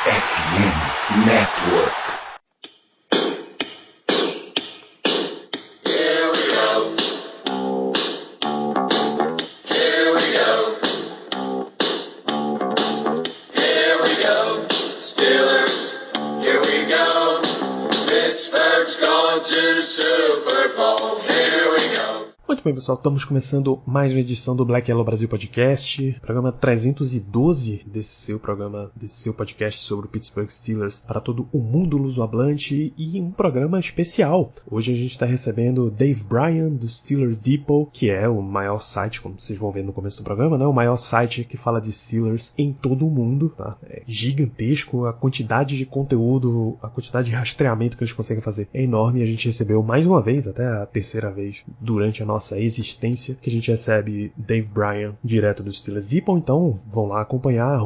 FM Network. Pittsburgh's going to the Super Bowl. Here we go. Muito bem, pessoal, estamos começando mais uma edição do Black Yellow Brasil Podcast, programa 312 desse seu podcast sobre o Pittsburgh Steelers para todo o mundo lusohablante e um programa especial. Hoje a gente está recebendo Dave Bryan do Steelers Depot, que é o maior site, como vocês vão ver no começo do programa, né? O maior site que fala de Steelers em todo o mundo, tá? É gigantesco, a quantidade de conteúdo, a quantidade de rastreamento que eles conseguem fazer é enorme e a gente recebeu mais uma vez, até a terceira vez durante a nossa existência, que a gente recebe Dave Bryan direto do Steelers Depot. Então vão lá acompanhar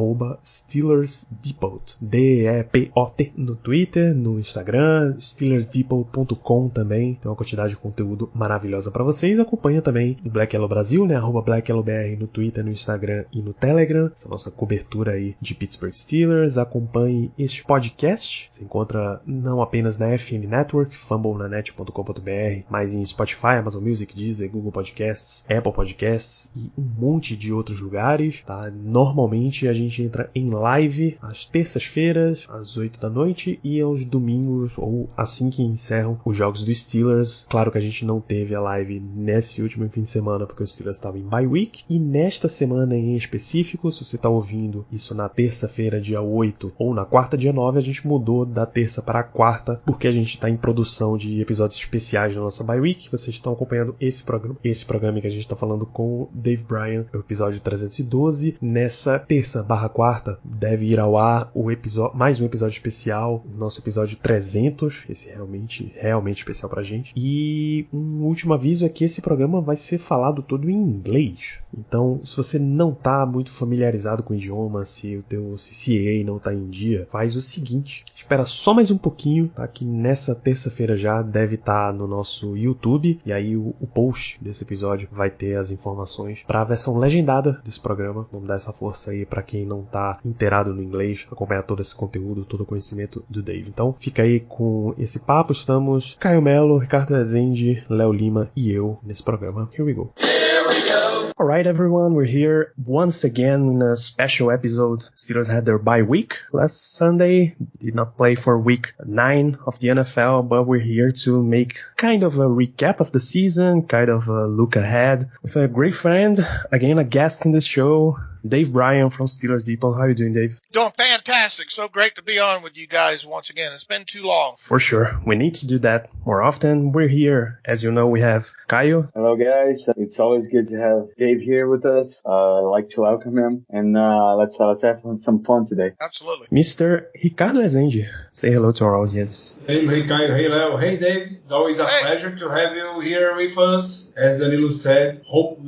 @Steelers Depot, DEPOT no Twitter, no Instagram, steelersdepot.com também, tem uma quantidade de conteúdo maravilhosa para vocês. Acompanha também o Black Yellow Brasil, né? @BlackYellowBR no Twitter, no Instagram e no Telegram, essa nossa cobertura aí de Pittsburgh Steelers. Acompanhe este podcast, se encontra não apenas na FM Network, fumblenanet.com.br, mas em Spotify, Amazon Music, Deezer, Google Podcasts, Apple Podcasts e um monte de outros lugares, tá? Normalmente a gente entra em live às terças-feiras, às 8 da noite e aos domingos, ou assim que encerram os jogos dos Steelers. Claro que a gente não teve a live nesse último fim de semana porque os Steelers estavam em bye week, e nesta semana em específico, se você está ouvindo isso na terça-feira, dia 8, ou na quarta, dia 9, a gente mudou da terça para a quarta porque a gente está em produção de episódios especiais na nossa bye week. Vocês estão acompanhando esse programa que a gente está falando com o Dave Bryan, é o episódio 312. Nessa terça/quarta deve ir ao ar mais um episódio especial, nosso episódio 300, esse realmente especial pra gente. E um último aviso é que esse programa vai ser falado todo em inglês. Então, se você não está muito familiarizado com o idioma, se o teu CCAA não está em dia, faz o seguinte, espera só mais um pouquinho, tá? Que nessa terça-feira já deve estar no nosso YouTube, e aí o post desse episódio vai ter as informações para a versão legendada desse programa. Vamos dar essa força aí para quem não tá inteirado no inglês, acompanhar todo esse conteúdo, todo o conhecimento do Dave. Então fica aí com esse papo. Estamos Caio Melo, Ricardo Rezende, Léo Lima e eu nesse programa. Here we go. Alright everyone, we're here once again in a special episode. Steelers had their bye week last Sunday, did not play for week 9 of the NFL, but we're here to make kind of a recap of the season, kind of a look ahead with a great friend, again a guest in this show, Dave Bryan from Steelers Depot. How are you doing, Dave? Doing fantastic. So great to be on with you guys once again. It's been too long. For sure. We need to do that more often. We're here. As you know, we have Caio. Hello, guys. It's always good to have Dave here with us. I'd like to welcome him. And let's have some fun today. Absolutely. Mr. Ricardo Rezende. Say hello to our audience. Hey, Caio. Hey, Léo. Hey, Dave. It's always a pleasure to have you here with us. As Danillo said, hope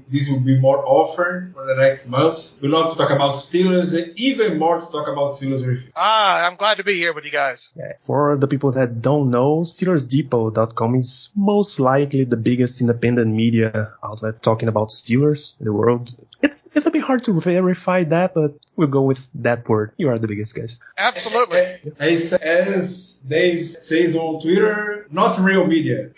this will be more often for the next month. We love to talk about Steelers and even more to talk about Steelers with you. I'm glad to be here with you guys. Yeah. For the people that don't know, SteelersDepot.com is most likely the biggest independent media outlet talking about Steelers in the world. It's a bit hard to verify that, but we'll go with that word. You are the biggest, guys. Absolutely. As Dave says on Twitter, not real media.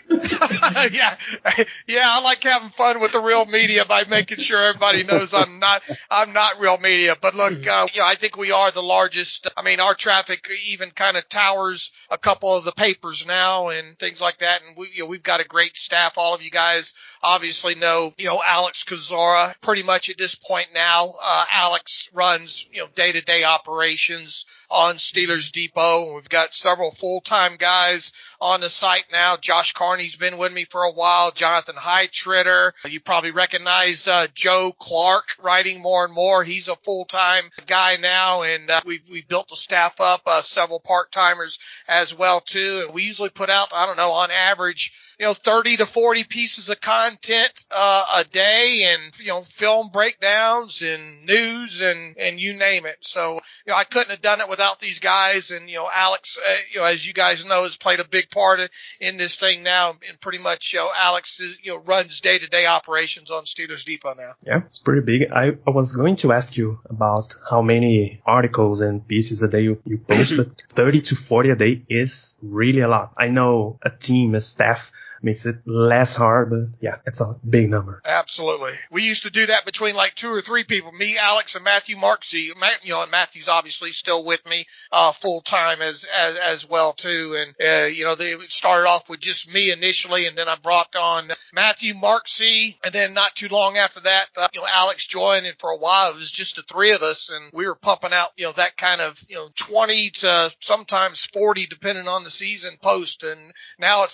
Yeah, I like having fun with the real media by making sure everybody knows I'm not real media. But look, I think we are the largest. I mean, our traffic even kind of towers a couple of the papers now and things like that. And we've got a great staff. All of you guys obviously know, Alex Kozora pretty much at this point now. Alex runs, day-to-day operations on Steelers Depot. We've got several full-time guys on the site now. Josh Carney's been with me for a while. Jonathan Heitritter. You probably recognize Joe Clark writing more and more. He's a full-time guy now, and we've built the staff up, several part-timers as well, too. And we usually put out, on average, 30 to 40 pieces of content a day, and film breakdowns and news and you name it. So I couldn't have done it without these guys. And, Alex, as you guys know, has played a big part in this thing now. And pretty much, Alex is, runs day-to-day operations on Steelers Depot now. Yeah, it's pretty big. I was going to ask you about how many articles and pieces a day you post, but 30 to 40 a day is really a lot. I know a team, a staff makes it less hard, but yeah, it's a big number. Absolutely. We used to do that between like 2 or 3 people, me, Alex, and Matthew Marksey. And Matthew's obviously still with me full time as well too. And they started off with just me initially, and then I brought on Matthew Marksey, and then not too long after that, Alex joined, and for a while it was just the 3 of us, and we were pumping out that kind of 20 to sometimes 40 depending on the season post. And now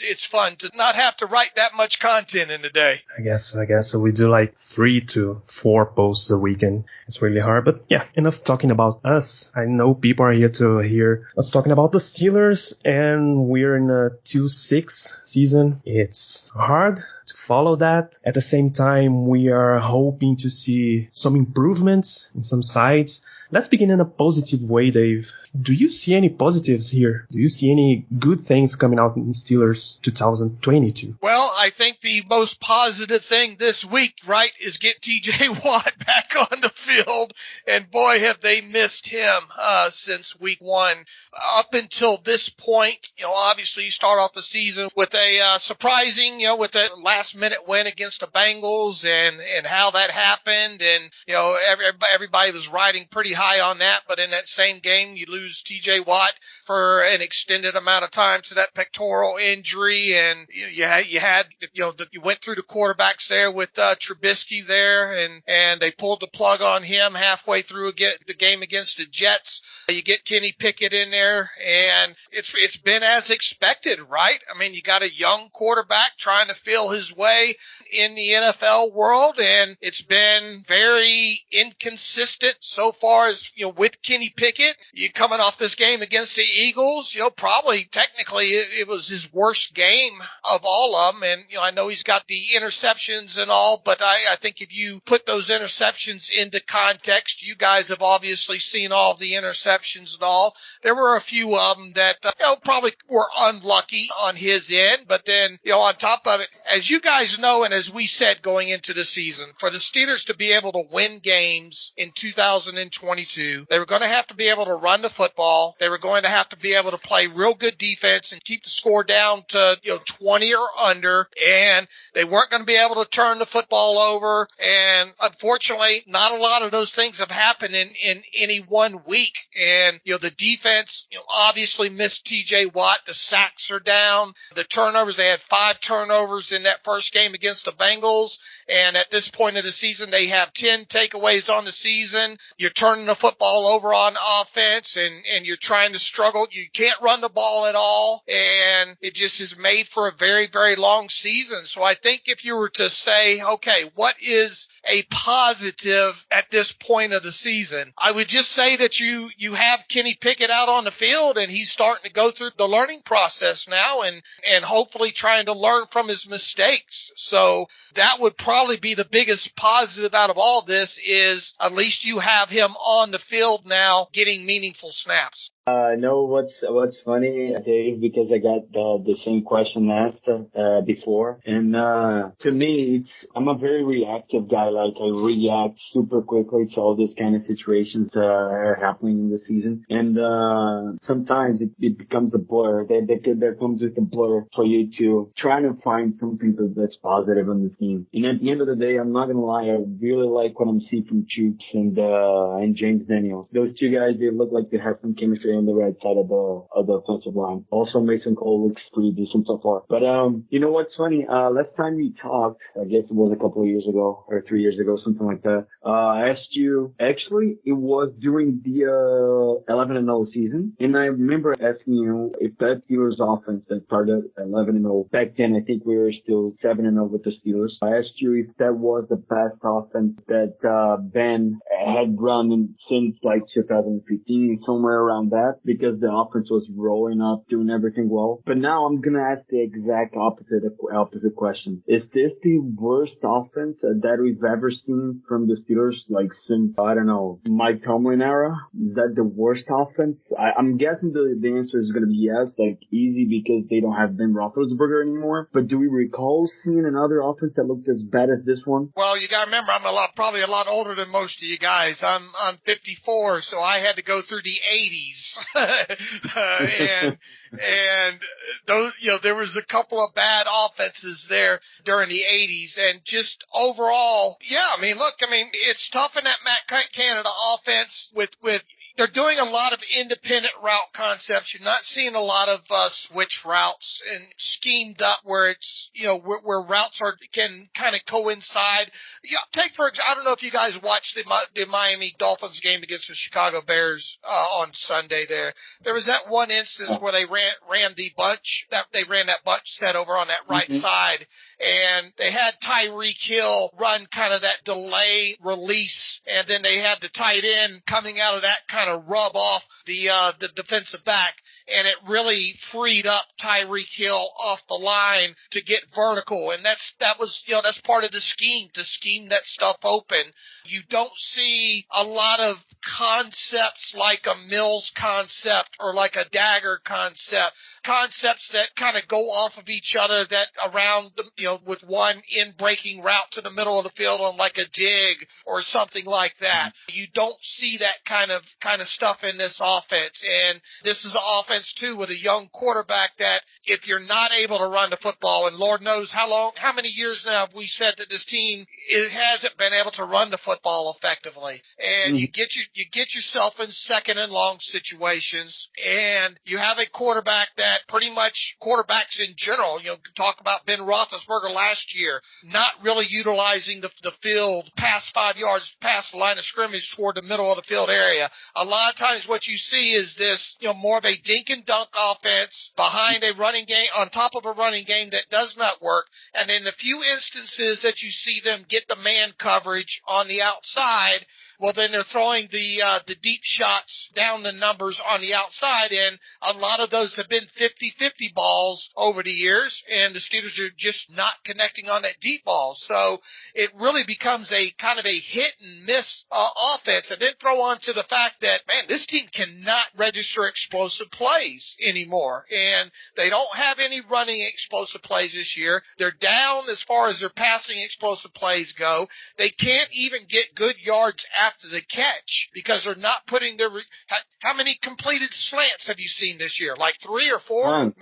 it's fun to not have to write that much content in a day. I guess so. We do like 3 to 4 posts a week, and it's really hard. But yeah, enough talking about us. I know people are here to hear us talking about the Steelers, and we're in a 2-6 season. It's hard to follow that. At the same time, we are hoping to see some improvements in some sides. Let's begin in a positive way, Dave. Do you see any positives here? Do you see any good things coming out in Steelers 2022? Well, I think the most positive thing this week, right, is get TJ Watt back on the field. And boy, have they missed him since week 1. Up until this point, obviously you start off the season with a surprising, with a last-minute win against the Bengals and how that happened. And, everybody was riding pretty high on that. But in that same game, you lose TJ Watt for an extended amount of time to that pectoral injury, and you went through the quarterbacks there with Trubisky there, and they pulled the plug on him halfway through the game against the Jets. You get Kenny Pickett in there, and it's been as expected, right? I mean, you got a young quarterback trying to feel his way in the NFL world, and it's been very inconsistent so far as, with Kenny Pickett. You coming off this game against the Eagles, probably technically it was his worst game of all of them. And, I know he's got the interceptions and all, but I think if you put those interceptions into context, you guys have obviously seen all the interceptions and all. There were a few of them that, probably were unlucky on his end. But then, on top of it, as you guys know, and as we said going into the season, for the Steelers to be able to win games in 2022, they were going to have to be able to run the football. They were going to have to be able to play real good defense and keep the score down to 20 or under, and they weren't going to be able to turn the football over. And unfortunately, not a lot of those things have happened in any 1 week. And the defense obviously missed TJ Watt. The sacks are down. The turnovers, they had 5 turnovers in that first game against the Bengals. And at this point of the season, they have 10 takeaways on the season. You're turning the football over on offense, and you're trying to struggle. You can't run the ball at all, and it just is made for a very, very long season. So I think if you were to say, okay, what is a positive at this point of the season, I would just say that you have Kenny Pickett out on the field, and he's starting to go through the learning process now, and hopefully trying to learn from his mistakes. So that would probably be the biggest positive out of all this, is at least you have him on the field now getting meaningful snaps. No, what's funny, Dave, because I got the same question asked before, and to me, I'm a very reactive guy. Like, I react super quickly to all these kind of situations that are happening in the season, and sometimes it becomes a blur. There comes with a blur for you to try to find something that's positive on the team. And at the end of the day, I'm not gonna lie, I really like what I'm seeing from Chooks and James Danillo. Those 2 guys, they look like they have some chemistry on the right side of the offensive line. Also, Mason Cole looks pretty decent so far. But you know what's funny? Last time we talked, I guess it was a couple of years ago or 3 years ago, something like that. I asked you. Actually, it was during the 11-0 season, and I remember asking you if that Steelers offense that started 11-0 back then. I think we were still 7-0 with the Steelers. I asked you if that was the best offense that Ben had run since like 2015, somewhere around that. that because the offense was rolling up, doing everything well. But now I'm going to ask the exact opposite question. Is this the worst offense that we've ever seen from the Steelers, like since, I don't know, Mike Tomlin era? Is that the worst offense? I'm guessing the answer is going to be yes, like easy because they don't have Ben Roethlisberger anymore. But do we recall seeing another offense that looked as bad as this one? Well, you got to remember, I'm probably a lot older than most of you guys. I'm 54, so I had to go through the 80s, and those, there was a couple of bad offenses there during the 80s, and just overall, it's tough in that Matt Canada offense with. They're doing a lot of independent route concepts. You're not seeing a lot of switch routes and schemed up where it's, where routes can kind of coincide. Take for example, I don't know if you guys watched the Miami Dolphins game against the Chicago Bears on Sunday. There was that one instance where they ran that bunch set over on that right side, and they had Tyreek Hill run kind of that delay release, and then they had the tight end coming out of that kind of rub off the defensive back, and it really freed up Tyreek Hill off the line to get vertical, and that's part of the scheme, to scheme that stuff open. You don't see a lot of concepts like a Mills concept or like a dagger concepts that kind of go off of each other, that around with one in-breaking route to the middle of the field on like a dig or something like that. You don't see that kind of stuff in this offense. And this is an offense too with a young quarterback that if you're not able to run the football, and Lord knows how many years now have we said that this team hasn't been able to run the football effectively. And you get yourself in second and long situations, and you have a quarterback that pretty much quarterbacks in general, talk about Ben Roethlisberger last year, not really utilizing the field past 5 yards past the line of scrimmage toward the middle of the field area. A lot of times what you see is this, more of a dink and dunk offense behind a running game, on top of a running game that does not work. And in the few instances that you see them get the man coverage on the outside, well, then they're throwing the deep shots down the numbers on the outside, and a lot of those have been 50-50 balls over the years, and the Steelers are just not connecting on that deep ball. So it really becomes a kind of a hit and miss offense. And then throw on to the fact that, man, this team cannot register explosive plays anymore, and they don't have any running explosive plays this year. They're down as far as their passing explosive plays go. They can't even get good yards after the catch because they're not putting their how many completed slants have you seen this year? Like 3 or 4? None.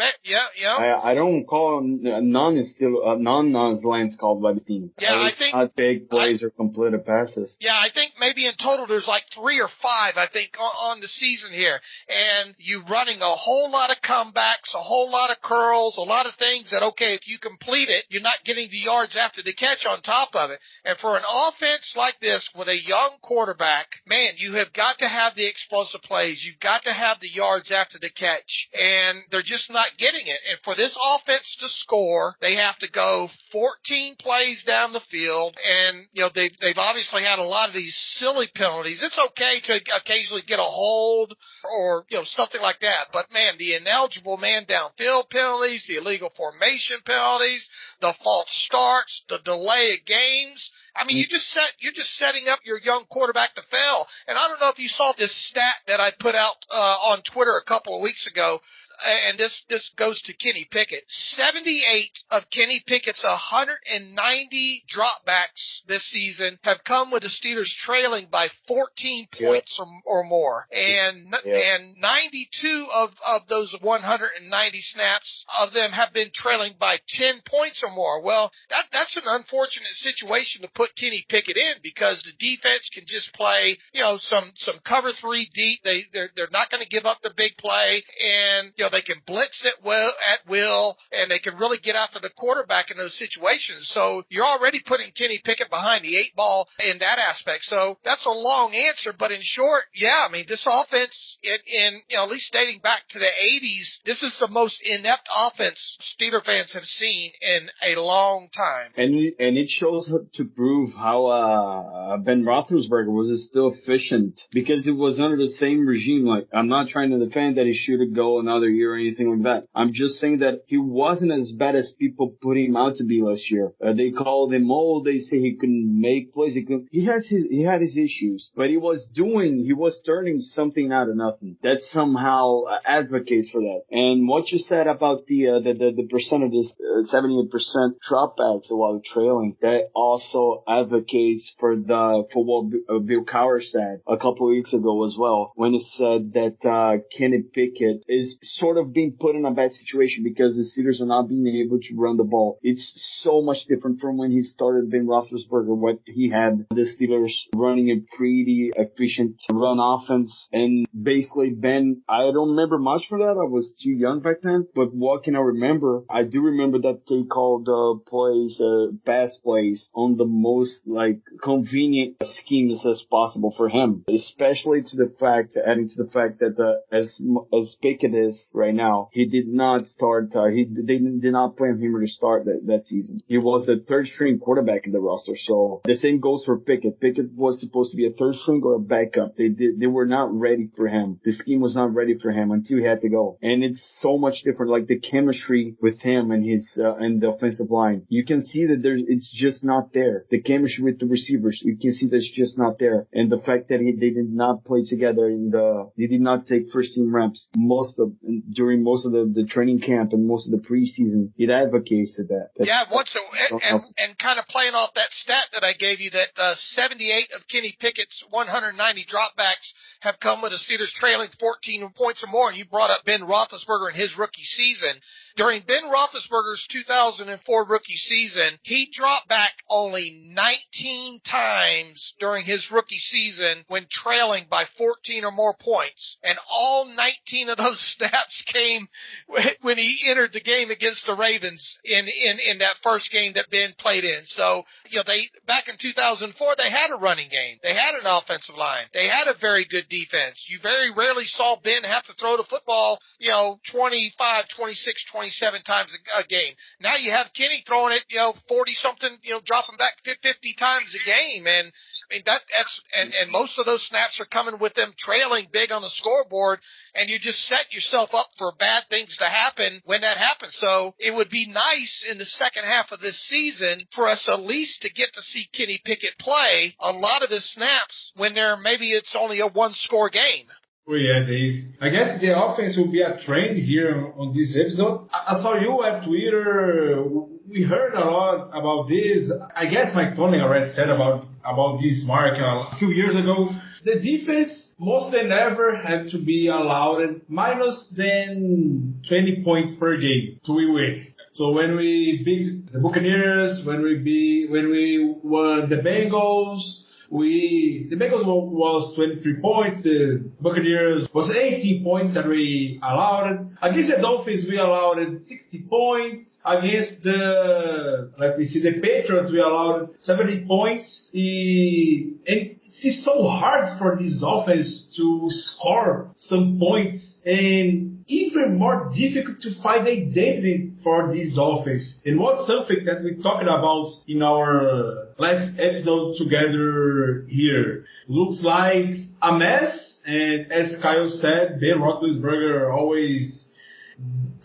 I don't call none is still none slants called by the team. Yeah, I think not big plays or completed passes. Yeah, I think maybe in total there's like 3 or 5 I think on the season here, and you running a whole lot of comebacks, a whole lot of curls, a lot of things that, okay, if you complete it, you're not getting the yards after the catch on top of it. And for an offense like this with a young quarterback, man, you have got to have the explosive plays. You've got to have the yards after the catch, and they're just not getting it. And for this offense to score, they have to go 14 plays down the field, and they've obviously had a lot of these silly penalties. It's okay to occasionally get a hold or something like that, but man, the ineligible man downfield penalties, the illegal formation penalties, the false starts, the delay of games. I mean, you're just setting up your young quarterback to fail. And I don't know if you saw this stat that I put out on Twitter a couple of weeks ago. And this goes to Kenny Pickett. 78 of Kenny Pickett's 190 dropbacks this season have come with the Steelers trailing by 14 points or more. And 92 of those 190 snaps of them have been trailing by 10 points or more. Well, that's an unfortunate situation to put Kenny Pickett in, because the defense can just play, some cover 3 deep. They're not going to give up the big play, and they can blitz at will, and they can really get after the quarterback in those situations. So you're already putting Kenny Pickett behind the 8 ball in that aspect. So that's a long answer, but in short, yeah, I mean, this offense in at least dating back to the 80s, this is the most inept offense Steeler fans have seen in a long time. And it shows to prove how Ben Roethlisberger was still efficient, because it was under the same regime. Like, I'm not trying to defend that he should go another year or anything like that. I'm just saying that he wasn't as bad as people put him out to be last year. They called him old. They say he couldn't make plays. He had his issues, but he was turning something out of nothing. That somehow advocates for that. And what you said about the percentages, 78% dropbacks while trailing, that also advocates for what Bill Cowher said a couple of weeks ago as well, when he said that Kenny Pickett is sort of being put in a bad situation because the Steelers are not being able to run the ball. It's so much different from when he started Ben Roethlisberger, what he had the Steelers running a pretty efficient run offense. And basically, Ben, I don't remember much for that. I was too young back then. But what can I remember? I do remember that they called pass plays on the most convenient schemes as possible for him, especially adding to the fact that as Pickett is right now, he did not start. They did not plan him to start that season. He was the third string quarterback in the roster. So the same goes for Pickett. Pickett was supposed to be a third string or a backup. They were not ready for him. The scheme was not ready for him until he had to go. And it's so much different. Like the chemistry with him and his and the offensive line, you can see that it's just not there. The chemistry with the receivers, you can see that's just not there. And the fact that they did not play together they did not take first team reps during most of the training camp and most of the preseason, it advocates to that. And kind of playing off that stat that I gave you, that 78 of Kenny Pickett's 190 dropbacks have come with the Steelers trailing 14 points or more. And you brought up Ben Roethlisberger in his rookie season. During Ben Roethlisberger's 2004 rookie season, he dropped back only 19 times during his rookie season when trailing by 14 or more points. And all 19 of those snaps came when he entered the game against the Ravens in that first game that Ben played in. So, back in 2004, they had a running game. They had an offensive line. They had a very good defense. You very rarely saw Ben have to throw the football, 25, 26, 27 times a game. Now you have Kenny throwing it, 40-something, dropping back 50 times a game. And I mean, and most of those snaps are coming with them trailing big on the scoreboard, and you just set yourself up for bad things to happen when that happens. So it would be nice in the second half of this season for us at least to get to see Kenny Pickett play a lot of his snaps when maybe it's only a one-score game. Oh yeah, Dave. I guess the offense will be a trend here on this episode. I saw you at Twitter. We heard a lot about this. I guess Mike Tomlin already said about this mark a few years ago. The defense, most than ever, have to be allowed minus than 20 points per game to win. So when we beat the Buccaneers, when we won the Bengals, the Bengals was 23 points. The Buccaneers was 18 points that we allowed. Against the Dolphins, we allowed 60 points. Against the Patriots, we allowed 70 points. And it's so hard for this offense to score some points, and even more difficult to find identity for this offense. It was something that we talked about in our last episode together here. Looks like a mess, and as Caio said, Ben Roethlisberger always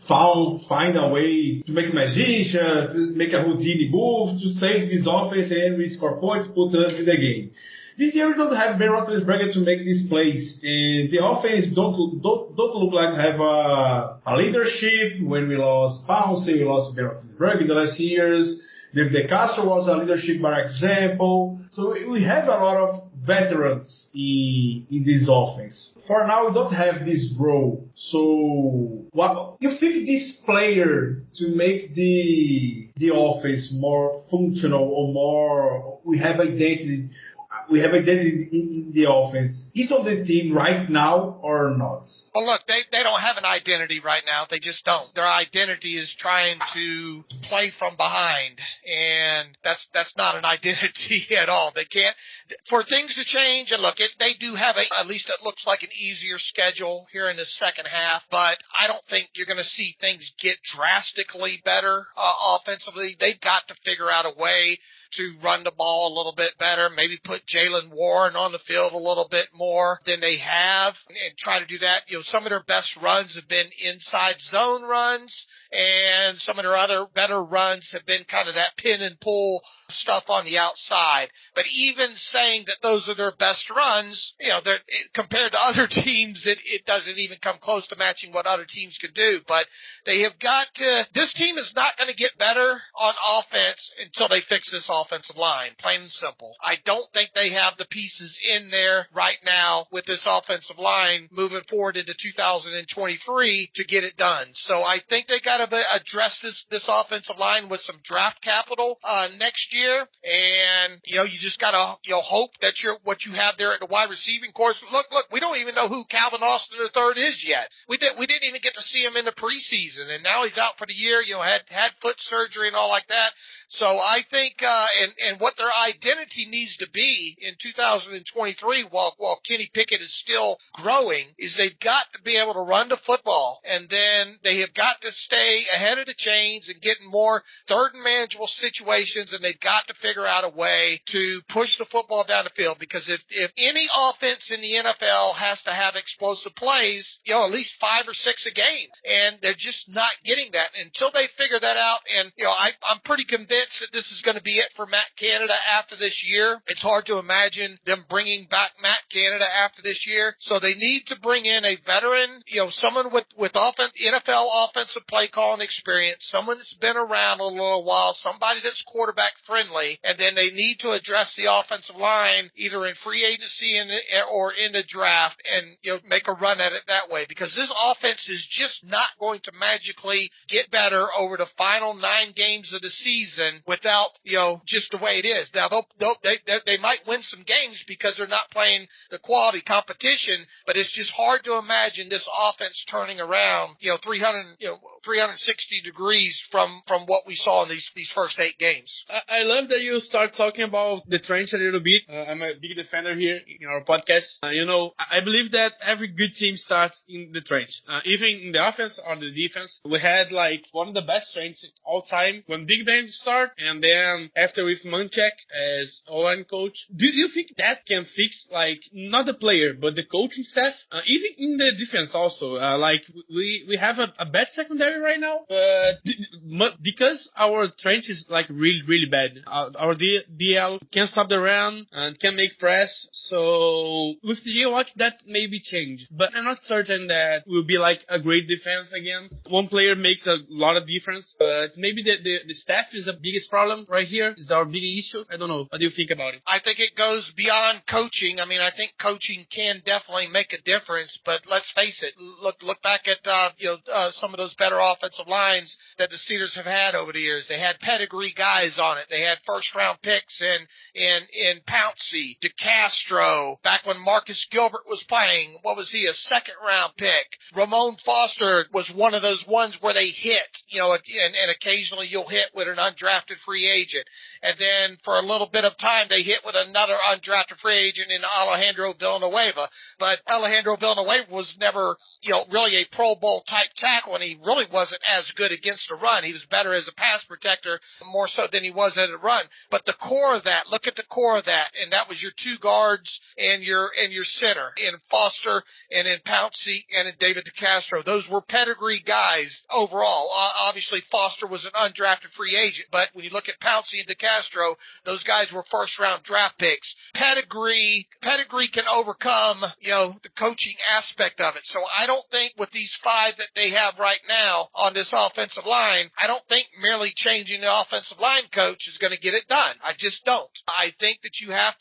find a way to make magician, to make a Houdini move, to save this offense, and we score points, put us in the game. This year we don't have Ben Roethlisberger to make these plays, and the offense don't look like have a leadership. When we lost Pouncey, we lost Ben Roethlisberger in the last years. David Castro was a leadership by example. So we have a lot of veterans in this offense. For now, we don't have this role. So what you think this player to make the offense more functional or more, we have identity in the offense. is on the team right now or not? Well, look, they don't have an identity right now. They just don't. Their identity is trying to play from behind, and that's not an identity at all. They can't, for things to change, and look, they do have at least it looks like an easier schedule here in the second half, but I don't think you're going to see things get drastically better offensively. They've got to figure out a way to run the ball a little bit better, maybe put Jalen Warren on the field a little bit more than they have, and try to do that. You know, some of their best runs have been inside zone runs, and some of their other better runs have been kind of that pin and pull stuff on the outside. But even saying that those are their best runs, you know, compared to other teams, it doesn't even come close to matching what other teams can do. But they have got to, this team is not going to get better on offense until they fix this offensive line, plain and simple. I don't think they have the pieces in there right now with this offensive line moving forward into 2023 to get it done. So I think they got to address this offensive line with some draft capital next year, and you know, you just got to hope that what you have there at the wide receiving course. Look, we don't even know who Calvin Austin III is yet. We didn't even get to see him in the preseason, and now he's out for the year. You know, had foot surgery and all like that. So I think, and what their identity needs to be in 2023, while Kenny Pickett is still growing, is they've got to be able to run the football, and then they have got to stay ahead of the chains and get in more third and manageable situations, and they've got to figure out a way to push the football down the field, because if any offense in the NFL has to have explosive plays, you know, at least 5 or 6 a game, and they're just not getting that until they figure that out. And you know, I'm pretty convinced that this is going to be it for Matt Canada after this year. It's hard to imagine them bringing back Matt Canada after this year. So they need to bring in a veteran, you know, someone with NFL offensive play calling experience, someone that's been around a little while, somebody that's quarterback friendly, and then they need to address the offensive line either in free agency or in the draft, and you know, make a run at it that way, because this offense is just not going to magically get better over the final 9 games of the season without, you know, just the way it is. Now, they might win some games because they're not playing the quality competition, but it's just hard to imagine this offense turning around, you know, 360 degrees from what we saw in these first 8 games. I love that you start talking about the trench a little bit. I'm a big defender here in our podcast. You know, I believe that every good team starts in the trench. Even in the offense or the defense, we had like one of the best trenches all time when Big Ben started, and then after with Munchak as O-line coach. Do you think that can fix, like, not the player, but the coaching staff? Even in the defense also. Like, we have a bad secondary right now, but because our trench is, like, really, really bad. Our DL can't stop the run and can make press. So with the watch, that maybe change. But I'm not certain that will be, like, a great defense again. One player makes a lot of difference, but maybe the staff is the biggest problem right here. Is our big issue? I don't know. What do you think about it? I think it goes beyond coaching. I mean, I think coaching can definitely make a difference, but let's face it. Look back at some of those better offensive lines that the Steelers have had over the years. They had pedigree guys on it. They had first round picks in Pouncey, DeCastro. Back when Marcus Gilbert was playing, what was he? A second round pick. Ramon Foster was one of those ones where they hit, you know, and occasionally you'll hit with an undrafted free agent. And then for a little bit of time, they hit with another undrafted free agent in Alejandro Villanueva. But Alejandro Villanueva was never, you know, really a Pro Bowl type tackle, and he really wasn't as good against the run. He was better as a pass protector, more so than he was at a run. But the core of that, look at the core of that, and that was your 2 guards and your center in Foster and in Pouncey and in David DeCastro. Those were pedigree guys overall. Obviously, Foster was an undrafted free agent, but when you look at Pouncey and DeCastro, those guys were first-round draft picks. Pedigree can overcome, you know, the coaching aspect of it. So I don't think with these 5 that they have right now on this offensive line, I don't think merely changing the offensive line coach is going to get it done. I just don't. I think that you have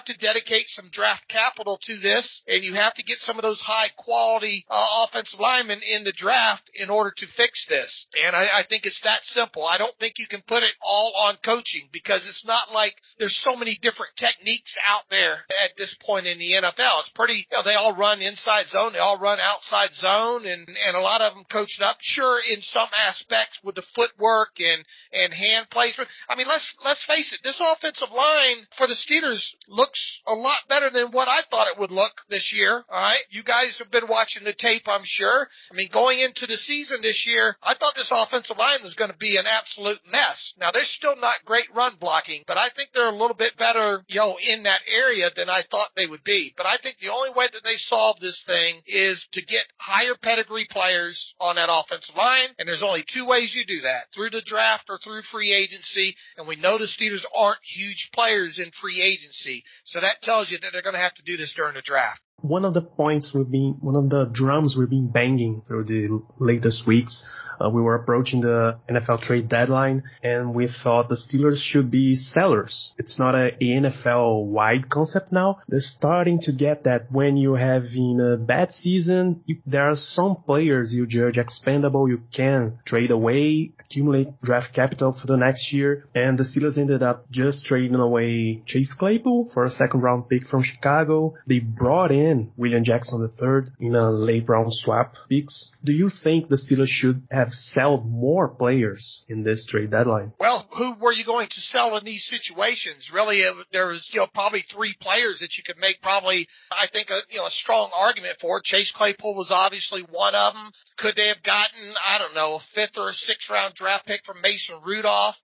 to dedicate some draft capital to this, and you have to get some of those high-quality offensive linemen in the draft in order to fix this. And I think it's that simple. I don't think you can put it all on coaching, because it's not like there's so many different techniques out there at this point point in the NFL. It's pretty, they all run inside zone. They all run outside zone, and a lot of them coached up. Sure, in some aspects with the footwork and hand placement. I mean, let's face it. This offensive line for the Steelers looks a lot better than what I thought it would look this year. All right. You guys have been watching the tape, I'm sure. I mean, going into the season this year, I thought this offensive line was going to be an absolute mess. Now, they're still not great run blocking, but I think they're a little bit better, in that area than I thought they would be. But I think the only way that they solve this thing is to get higher pedigree players on that offensive line, and there's only two ways you do that, through the draft or through free agency, and we know the Steelers aren't huge players in free agency, so that tells you that they're going to have to do this during the draft. One of the drums we've been banging through the latest weeks. We were approaching the NFL trade deadline, and we thought the Steelers should be sellers. It's not a NFL-wide concept now. They're starting to get that when you have in a bad season, there are some players you judge expendable, you can trade away, accumulate draft capital for the next year, and the Steelers ended up just trading away Chase Claypool for a second-round pick from Chicago. They brought in William Jackson III in a late-round swap picks. Do you think the Steelers should have sold more players in this trade deadline? Well, who were you going to sell in these situations? Really, there was, probably three players that you could make probably, I think, a strong argument for. Chase Claypool was obviously one of them. Could they have gotten, I don't know, a fifth or a sixth round draft pick from Mason Rudolph?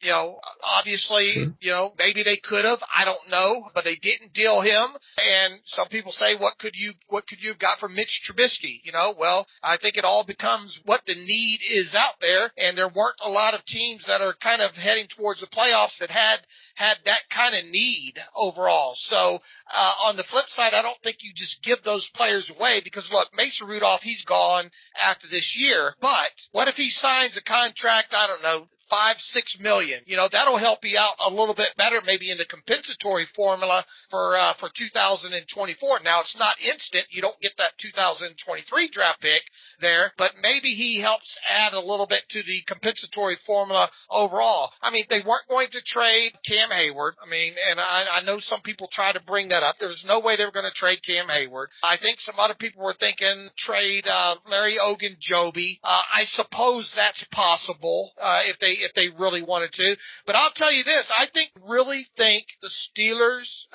Obviously, sure. Maybe they could have. I don't know, but they didn't deal him. And some people say, what could you have got from Mitch Trubisky? Well, I think it all becomes what the need is out there, and there weren't a lot of teams that are kind of heading towards the playoffs that had that kind of need overall. So on the flip side, I don't think you just give those players away because, look, Mason Rudolph, he's gone after this year. But what if he signs a contract, I don't know, $5-6 million? That'll help you out a little bit better maybe in the compensatory formula for 2024. Now, it's not instant. You don't get that 2023 draft pick there, but maybe he helps add a little bit to the compensatory formula overall. I mean, they weren't going to trade Cam Hayward. I mean, and I know some people try to bring that up. There's no way they were going to trade Cam Hayward. I think some other people were thinking trade Larry Ogunjobi. I suppose that's possible if they really wanted to. But I'll tell you this, I really think the Steelers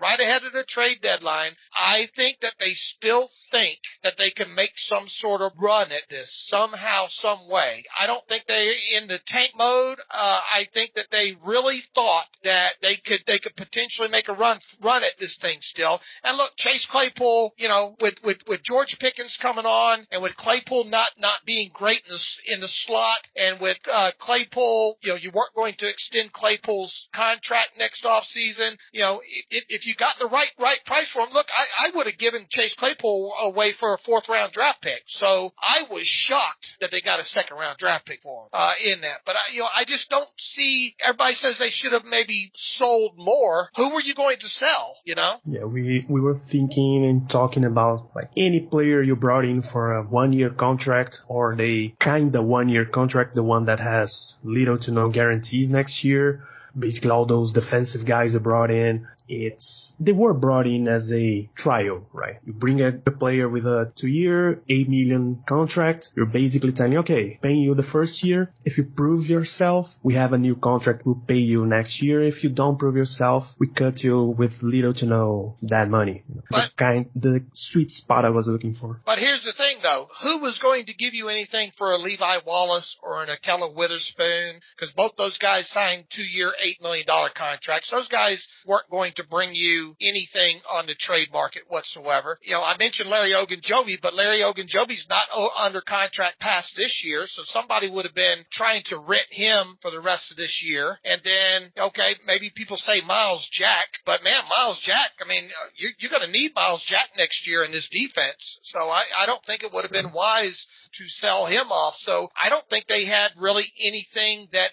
right ahead of the trade deadline, I think that they still think that they can make some sort of run at this somehow, some way. I don't think they're in the tank mode. I think that they really thought that they could potentially make a run at this thing still. And look, Chase Claypool, with George Pickens coming on, and with Claypool not being great in the slot, and with Claypool, you weren't going to extend Claypool's contract next off season. If you got the right price for him, look, I would have given Chase Claypool away for a fourth round draft pick. So I was shocked that they got a second round draft pick for him in that. But I just don't see. Everybody says they should have maybe sold more. Who were you going to sell? Yeah, we were thinking and talking about like any player you brought in for a 1-year contract, or the kind of 1-year contract, the one that has little to no guarantees next year. Basically, all those defensive guys you brought in, they were brought in as a trial, right? You bring a player with a 2-year, $8 million contract. You're basically telling, okay, paying you the first year. If you prove yourself, we have a new contract. We'll pay you next year. If you don't prove yourself, we cut you with little to no that money. The sweet spot I was looking for. But here's the thing, though. Who was going to give you anything for a Levi Wallace or an Akella Witherspoon? Because both those guys signed 2-year, $8 million contracts. Those guys weren't going to bring you anything on the trade market whatsoever. I mentioned Larry Ogunjobi, but Larry Ogunjobi's not under contract past this year, so somebody would have been trying to rent him for the rest of this year. And then, okay, maybe people say Miles Jack, but man, Miles Jack, I mean, you're going to need Miles Jack next year in this defense. So I don't think it would have been wise to sell him off. So I don't think they had really anything that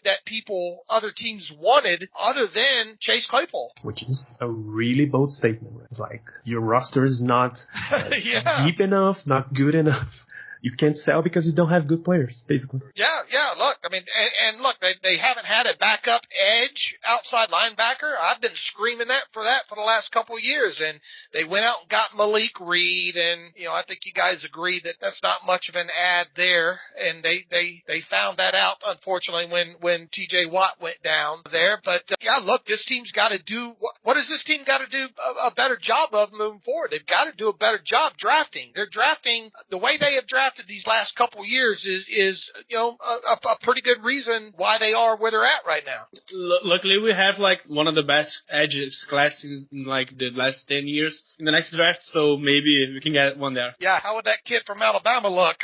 other teams wanted other than Chase Claypool. Which is a really bold statement. It's like your roster is not deep enough, not good enough you can't sell because you don't have good players, basically. Yeah. Look, I mean, and look, they haven't had a backup edge outside linebacker. I've been screaming for the last couple of years, and they went out and got Malik Reed, and I think you guys agree that that's not much of an ad there, and they found that out unfortunately when T.J. Watt went down there. But look, this team's got to do what does this team got to do a better job of moving forward? They've got to do a better job drafting. They're drafting the way they have drafted these last couple of years is a pretty good reason why they are where they're at right now. Luckily, we have like one of the best edges classes in like the last 10 years in the next draft, so maybe we can get one there. Yeah, how would that kid from Alabama look?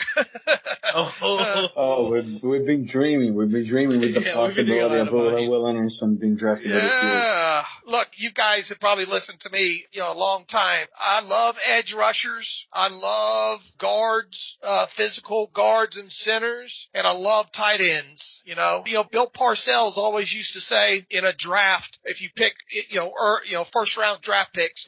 We've been dreaming. We've been dreaming with the possibility of Will Anderson being drafted. Yeah. Look, you guys have probably listened to me, a long time. I love edge rushers. I love guards, physical guards and centers, and I love tight ends. Bill Parcells always used to say in a draft, if you pick, first round draft picks,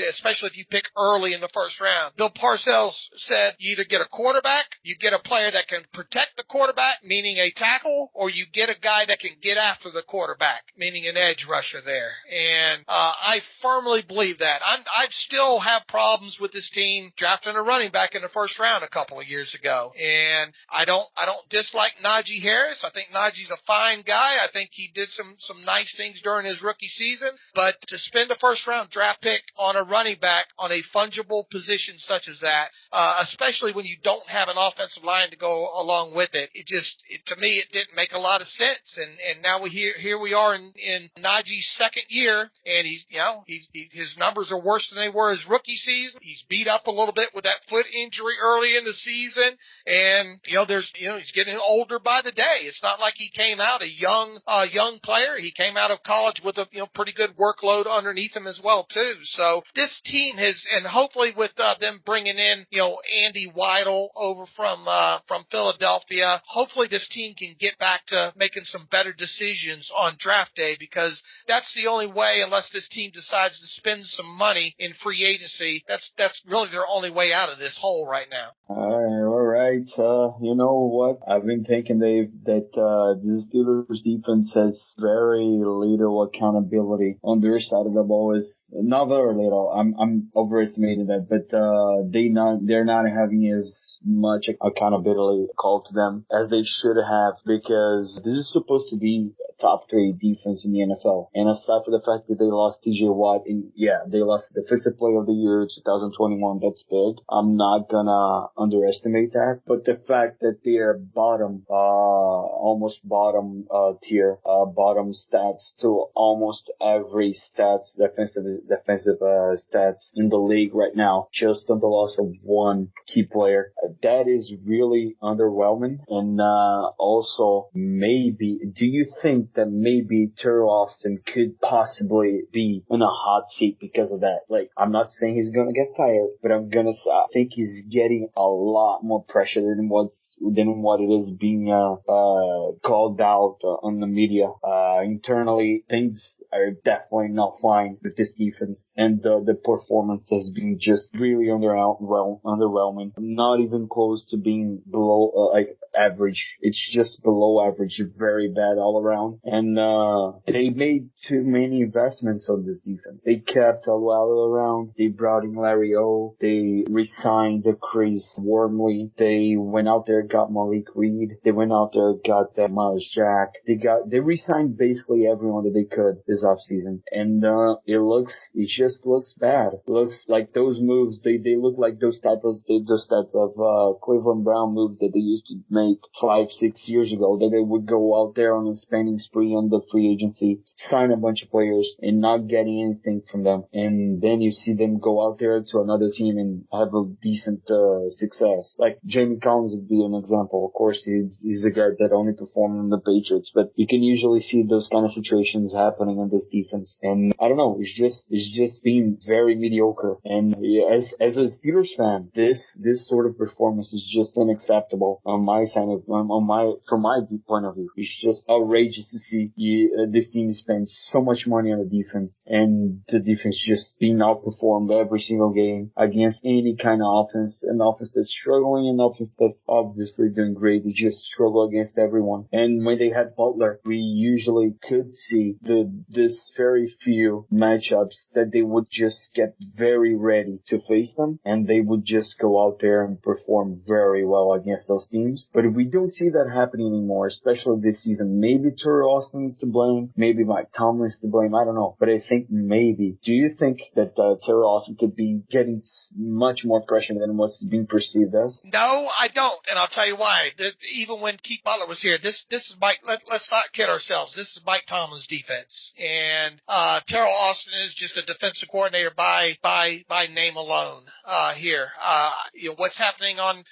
especially if you pick early in the first round, Bill Parcells said you either get a quarterback, you get a player that can protect the quarterback, meaning a tackle, or you get a guy that can get after the quarterback, meaning an edge rusher there. And I firmly believe that. I still have problems with this team drafting a running back in the first round a couple of years ago. And I don't dislike Najee Harris. I think Najee's a fine guy. I think he did some nice things during his rookie season. But to spend a first round draft pick on a running back on a fungible position such as that, especially when you don't have an offensive line to go along with it, to me it didn't make a lot of sense. And now here we are in Najee's second year, and his numbers are worse than they were his rookie season. He's beat up a little bit with that foot injury early in the season, and he's getting older by the day. It's not like he came out a young player. He came out of college with a pretty good workload underneath him as well too. So this team has, and hopefully with them bringing in Andy Weidel over from Philadelphia, hopefully this team can get back to making some better decisions on draft day, because that's the only way, unless this team decides to spend some money in free agency, that's really their only way out of this hole right now. All right. You know what? I've been thinking, Dave, that this Steelers defense has very little accountability on their side of the ball. Is not very little. I'm overestimating that, but they're not having as much accountability called to them as they should have, because this is supposed to be a top 3 defense in the NFL. And aside from the fact that they lost T.J. Watt, they lost the Defensive Player of the Year 2021, that's big. I'm not gonna underestimate that. But the fact that they're almost bottom tier, bottom stats to almost every defensive stats in the league right now, just on the loss of one key player. That is really underwhelming. And also, do you think that maybe Terrell Austin could possibly be in a hot seat because of that? Like, I'm not saying he's gonna get fired, but I think he's getting a lot more pressure than what it is being called out on the media. Internally, things are definitely not fine with this defense, and the performance has been just really underwhelming. Not even close to being below average. It's just below average, very bad all around. And they made too many investments on this defense. They kept Alwala around. They brought in Larry O. They re-signed Chris Wormley. They went out there, got Malik Reed. They went out there, got Miles Jack. They re-signed basically everyone that they could this offseason. And it just looks bad. It looks like those moves, they look like those types of Cleveland Brown moves that they used to make 5-6 years ago, that they would go out there on a spending spree on the free agency, sign a bunch of players, and not getting anything from them. And then you see them go out there to another team and have a decent success. Like Jamie Collins would be an example. Of course, he's the guy that only performed in the Patriots, but you can usually see those kind of situations happening in this defense. And I don't know, it's just being very mediocre. And as a Steelers fan, this sort of performance is just unacceptable on my side from my point of view. It's just outrageous to see this team spend so much money on the defense, and the defense just being outperformed every single game against any kind of offense, an offense that's struggling in offense that's obviously doing great. They just struggle against everyone. And when they had Butler, we usually could see this very few matchups that they would just get very ready to face them, and they would just go out there and perform very well against those teams. But we don't see that happening anymore, especially this season. Maybe Terry Austin is to blame, maybe Mike Tomlin is to blame, I don't know. But I think maybe. Do you think that Terry Austin could be getting much more pressure than what's being perceived as? No, I don't, and I'll tell you why. Even when Keith Butler was here, this is Mike. Let's not kid ourselves. This is Mike Tomlin's defense, and Terrell Austin is just a defensive coordinator by name alone. Here, what's happening on?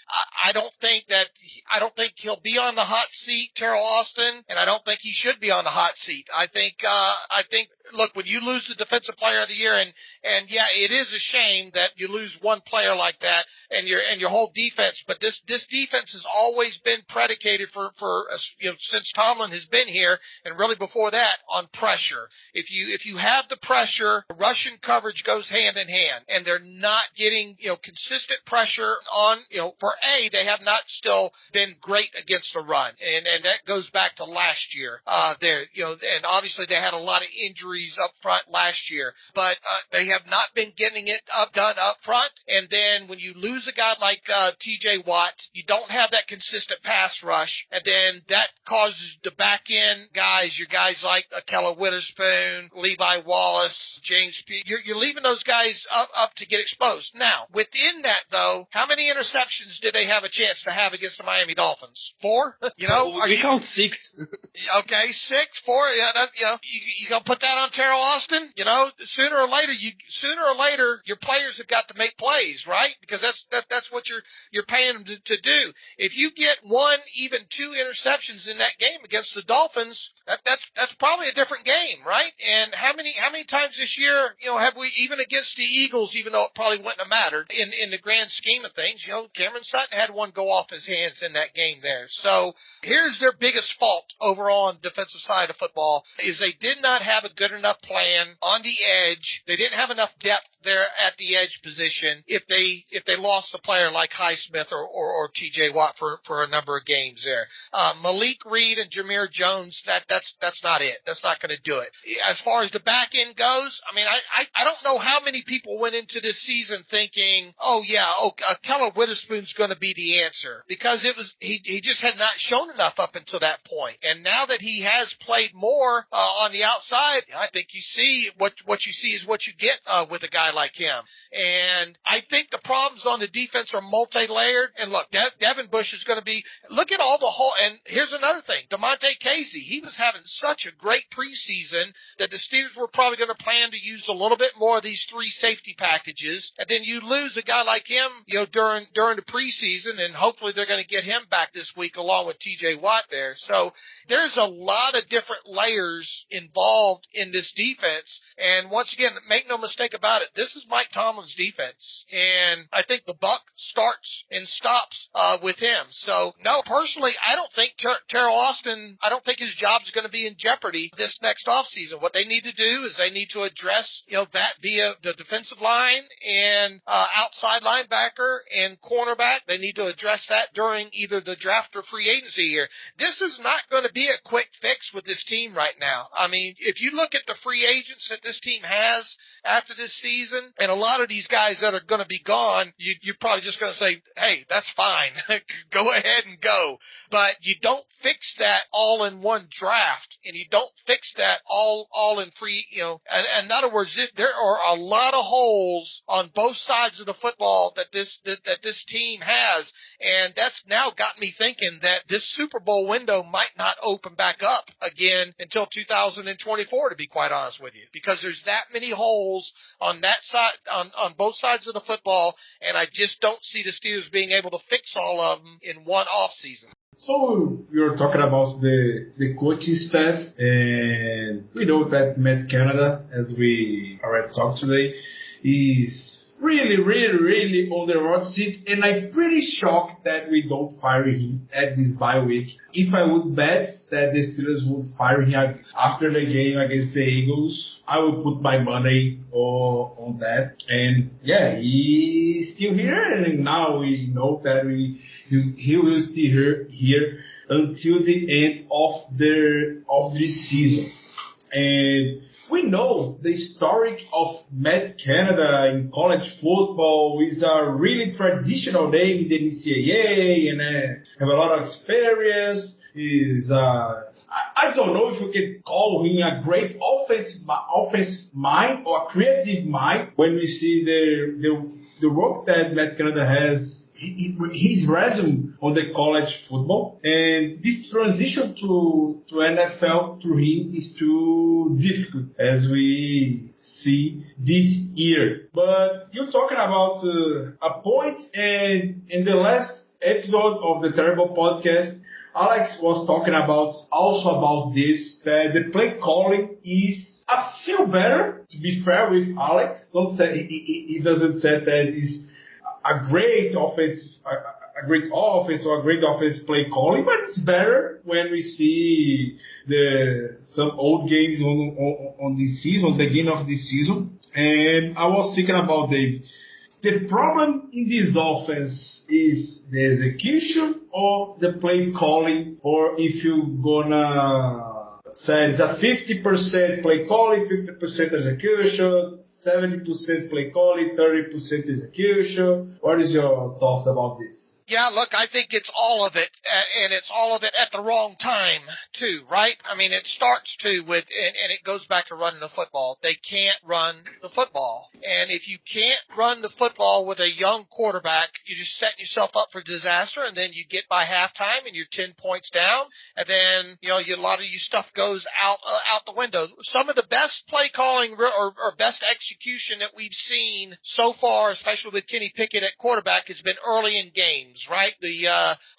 I don't think he'll be on the hot seat, Terrell Austin, and I don't think he should be on the hot seat. I think. Look, when you lose the defensive player of the year, and yeah, it is a shame that you lose one player like that, and your whole defense. But this defense has always been predicated for since Tomlin has been here, and really before that, on pressure. If you have the pressure, Russian coverage goes hand in hand, and they're not getting consistent pressure on they have not still been great against the run, and that goes back to last year. And obviously they had a lot of injuries up front last year, but they have not been getting it done up front. And then when you lose a guy like T.J. Watt, you don't have that consistent pass rush, and then that causes the back end guys, your guys like Akella Witherspoon, Levi Wallace, James P. You're leaving those guys up to get exposed. Now, within that though, how many interceptions did they have a chance to have against the Miami Dolphins? 4? We count 6. Okay, 6, 4. Yeah, you gonna put that on Terrell Austin? Sooner or later, your players have got to make plays, right? Because that's what you're paying them to do. If you get 1, even 2 interceptions in that game against the Dolphins, that's probably a different game, right? And how many times this year, have we, even against the Eagles, even though it probably wouldn't have mattered in the grand scheme of things, Cameron Sutton had one go off his hands in that game there. So here's their biggest fault overall on the defensive side of football is they did not have a good enough plan on the edge. They didn't have enough depth there at the edge position if they lost a player like Highsmith or T.J. Watt for a number of games there. Malik Reed and Jameer Jones, that's not it. That's not going to do it. As far as the back end goes, I mean, I don't know how many people went into this season thinking, Keller Witherspoon's going to be the answer, because he just had not shown enough up until that point. And now that he has played more on the outside, I think you see what you see is what you get with a guy like him. And I think the problems on the defense are multi-layered. And look, Devin Bush is going to be, look at all the whole, and here's another thing, DeMonte Casey, he was having such a great preseason that the Steelers were probably going to plan to use a little bit more of these 3 safety packages. And then you lose a guy like him, during the preseason, and hopefully they're going to get him back this week along with T.J. Watt there. So there's a lot of different layers involved in this defense. And once again, make no mistake about it, this is Mike Tomlin's defense. And I think the buck starts and stops with him. So, no, personally, I don't think Terrell Austin, I don't think his job is going to be in jeopardy this next offseason. What they need to do is they need to address, that via the defensive line and outside linebacker and cornerback. They need to address that during either the draft or free agency year. This is not going to be a quick fix with this team right now. I mean, if you look at the free agents that this team has after this season, and a lot of these guys that are going to be gone, you're probably just going to say, hey, that's fine. Go ahead and go. But you don't fix that all in one draft, and you don't fix that all in free, in other words, there are a lot of holes on both sides of the football that this team has, and that's now got me thinking that this Super Bowl window might not open back up again until 2024, to be quite honest with you, because there's that many holes on that side, on both sides of the football, and I just don't see the Steelers being able to fix all of them in one off season. So you're talking about the coaching staff, and we know that Matt Canada, as we already talked today, is really on the hot seat, and I'm pretty shocked that we don't fire him at this bye week. If I would bet that the Steelers would fire him after the game against the Eagles, I would put my money on that. And yeah, he's still here, and now we know that he will stay here until the end of the season. And we know the historic of Matt Canada in college football is a really traditional name in the NCAA and have a lot of experience. I don't know if we can call him a great offense mind or a creative mind when we see the work that Matt Canada has. His resume on the college football, and this transition to NFL through him is too difficult as we see this year. But you're talking about a point, and in the last episode of the Terrible Podcast, Alex was talking about this, that the play calling is a feel better, to be fair with Alex. Don't say, he doesn't say that it's a great offense or a great offense play calling, but it's better when we see some old games on this season, the beginning of this season. And I was thinking about Dave. The problem in this offense is the execution or the play calling, or if you're gonna say it's a 50% play calling, 50% execution, 70% play calling, 30% execution. What is your thoughts about this? Yeah, look, I think it's all of it, and it's all of it at the wrong time, too, right? I mean, it starts, too, with, and it goes back to running the football. They can't run the football. And if you can't run the football with a young quarterback, you just set yourself up for disaster, and then you get by halftime, and you're 10 points down, and then, a lot of your stuff goes out the window. Some of the best play calling or best execution that we've seen so far, especially with Kenny Pickett at quarterback, has been early in games. Right?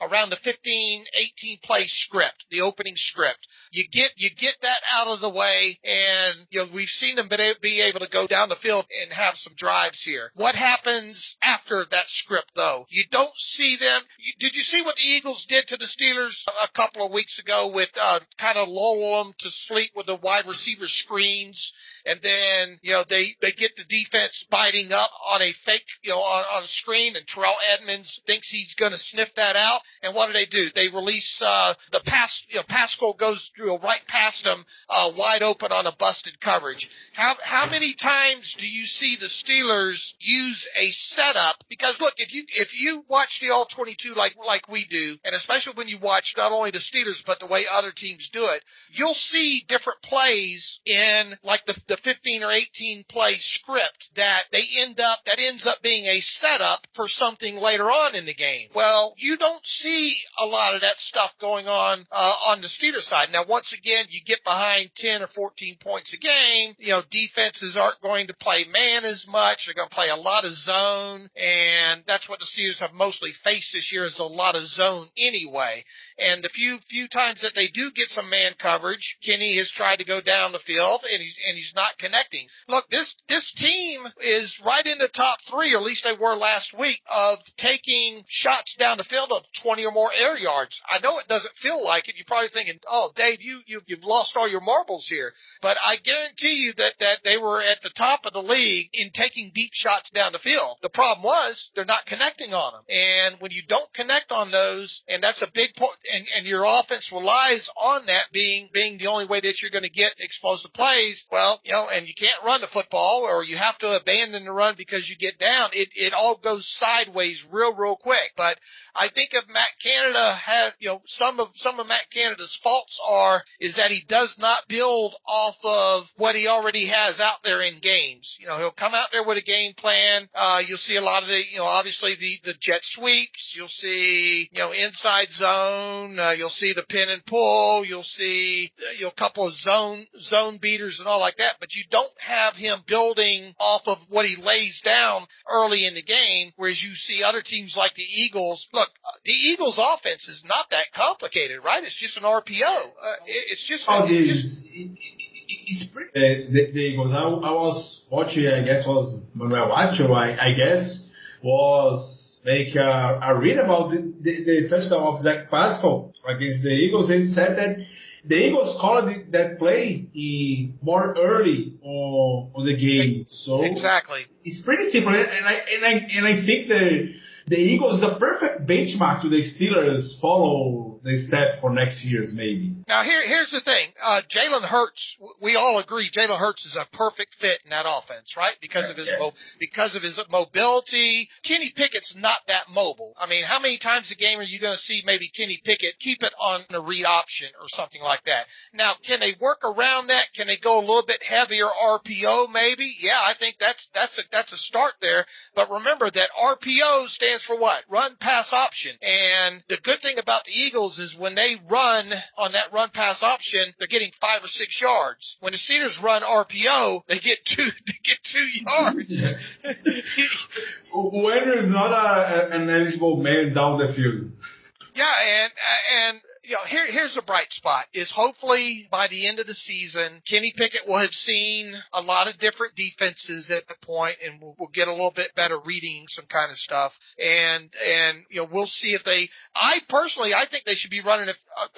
Around the 15, 18 play script, the opening script. You get that out of the way, and we've seen them be able to go down the field and have some drives here. What happens after that script, though? You don't see them. Did you see what the Eagles did to the Steelers a couple of weeks ago with kind of lull them to sleep with the wide receiver screens? And then, they get the defense biting up on a fake, on a screen, and Terrell Edmonds thinks he's going to sniff that out. And what do? They release, the pass, Pascal goes through right past him, wide open on a busted coverage. How many times do you see the Steelers use a setup? Because look, if you watch the All 22 like we do, and especially when you watch not only the Steelers, but the way other teams do it, you'll see different plays in like the 15 or 18 play script that ends up being a setup for something later on in the game. Well, you don't see a lot of that stuff going on the Steelers side. Now, once again, you get behind 10 or 14 points a game, defenses aren't going to play man as much. They're going to play a lot of zone, and that's what the Steelers have mostly faced this year, is a lot of zone anyway. And the few times that they do get some man coverage, Kenny has tried to go down the field, and he's not connecting. Look, this team is right in the top 3, or at least they were last week, of taking shots down the field of 20 or more air yards. I know it doesn't feel like it. You're probably thinking, oh, Dave, you've lost all your marbles here. But I guarantee you that they were at the top of the league in taking deep shots down the field. The problem was they're not connecting on them. And when you don't connect on those, and that's a big point, and your offense relies on that being the only way that you're going to get explosive plays, well, and you can't run the football, or you have to abandon the run because you get down, it all goes sideways real quick. But I think if Matt Canada has, some of Matt Canada's faults is that he does not build off of what he already has out there in games. He'll come out there with a game plan. You'll see a lot of obviously the jet sweeps. You'll see, inside zone. You'll see the pin and pull. You'll see, a couple of zone beaters and all like that. But you don't have him building off of what he lays down early in the game, whereas you see other teams like the Eagles. Look, the Eagles' offense is not that complicated, right? It's just an RPO. it's pretty, the Eagles. I was watching, I guess was Manuel Macho, I guess, was make a read about the touchdown of Zach Pascal against the Eagles, and said that the Eagles called that play more early on the game. So exactly, it's pretty simple, and I think the Eagles the perfect benchmark to the Steelers follow the step for next year's maybe. Now here's the thing. Jalen Hurts, we all agree Jalen Hurts is a perfect fit in that offense, right? Because of his mobility. Kenny Pickett's not that mobile. I mean, how many times a game are you going to see maybe Kenny Pickett keep it on a read option or something like that? Now, can they work around that? Can they go a little bit heavier RPO maybe? Yeah, I think that's a start there. But remember that RPO stands for what? Run pass option. And the good thing about the Eagles is when they run on that run pass option, they're getting 5 or 6 yards. When the Steelers run RPO, they get 2 yards. When there's not an eligible man down the field. Yeah, and you know, here's a bright spot is hopefully by the end of the season, Kenny Pickett will have seen a lot of different defenses at the point, and we'll get a little bit better reading some kind of stuff. And you know, we'll see if I think they should be running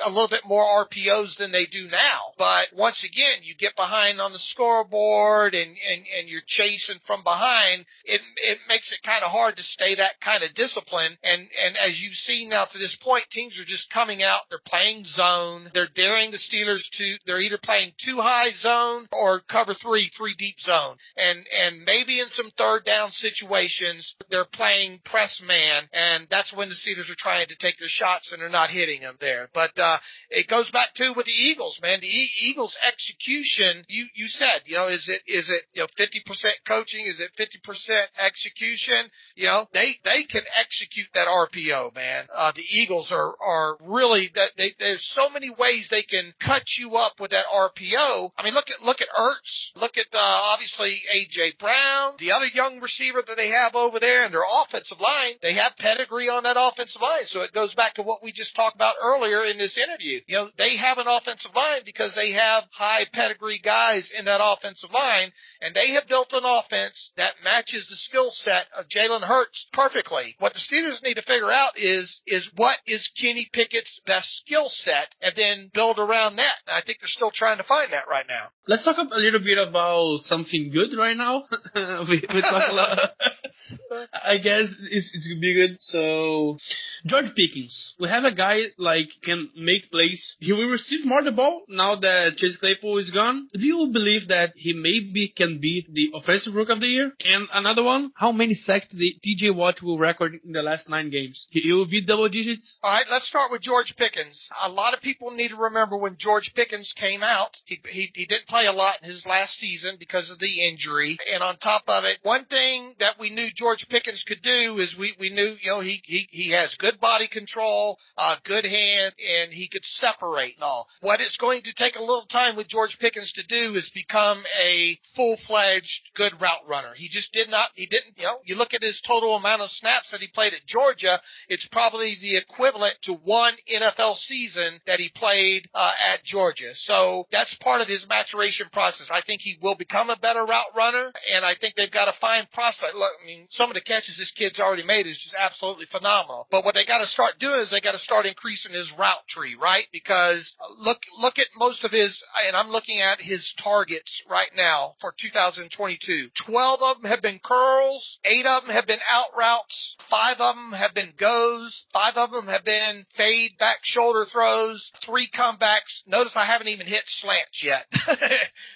a little bit more RPOs than they do now. But once again, you get behind on the scoreboard and you're chasing from behind, it makes it kind of hard to stay that kind of discipline. And as you've seen now to this point, teams are just coming out. They're playing zone. They're daring the Steelers they're either playing 2 high zone or cover 3 deep zone. And maybe in some third down situations, they're playing press man. And that's when the Steelers are trying to take their shots and they're not hitting them there. But, it goes back to with the Eagles, man. The Eagles execution, you said, you know, is it, you know, 50% coaching? Is it 50% execution? You know, they can execute that RPO, man. The Eagles are really there's so many ways they can cut you up with that RPO. I mean, look at Ertz. Look at obviously A.J. Brown, the other young receiver that they have over there, and their offensive line. They have pedigree on that offensive line, so it goes back to what we just talked about earlier in this interview. You know, they have an offensive line because they have high pedigree guys in that offensive line, and they have built an offense that matches the skill set of Jalen Hurts perfectly. What the Steelers need to figure out is what is Kenny Pickett's best skill set, and then build around that. And I think they're still trying to find that right now. Let's talk a little bit about something good right now. we talk a lot. I guess it's gonna be good. So, George Pickens. We have a guy like can make plays. He will receive more the ball now that Chase Claypool is gone. Do you believe that he maybe can be the offensive rookie of the year? And another one, how many sacks the TJ Watt will record in the last 9 games? He will be double digits? All right, let's start with George Pickens. A lot of people need to remember when George Pickens came out, he didn't play a lot in his last season because of the injury. And on top of it, one thing that we knew George Pickens could do is we knew, you know, he has good body control, good hand, and he could separate and all. What it's going to take a little time with George Pickens to do is become a full-fledged good route runner. He didn't, you know, you look at his total amount of snaps that he played at Georgia, it's probably the equivalent to 1 NFL season that he played at Georgia. So that's part of his maturation process. I think he will become a better route runner, and I think they've got a fine prospect. Look, I mean, some of the catches this kid's already made is just absolutely phenomenal. But what they got to start doing is they got to start increasing his route tree, right? Because look at most of his, and I'm looking at his targets right now for 2022. 12 of them have been curls, 8 of them have been out routes, 5 of them have been goes, 5 of them have been fade back shoulder throws, 3 comebacks. Notice I haven't even hit slants yet.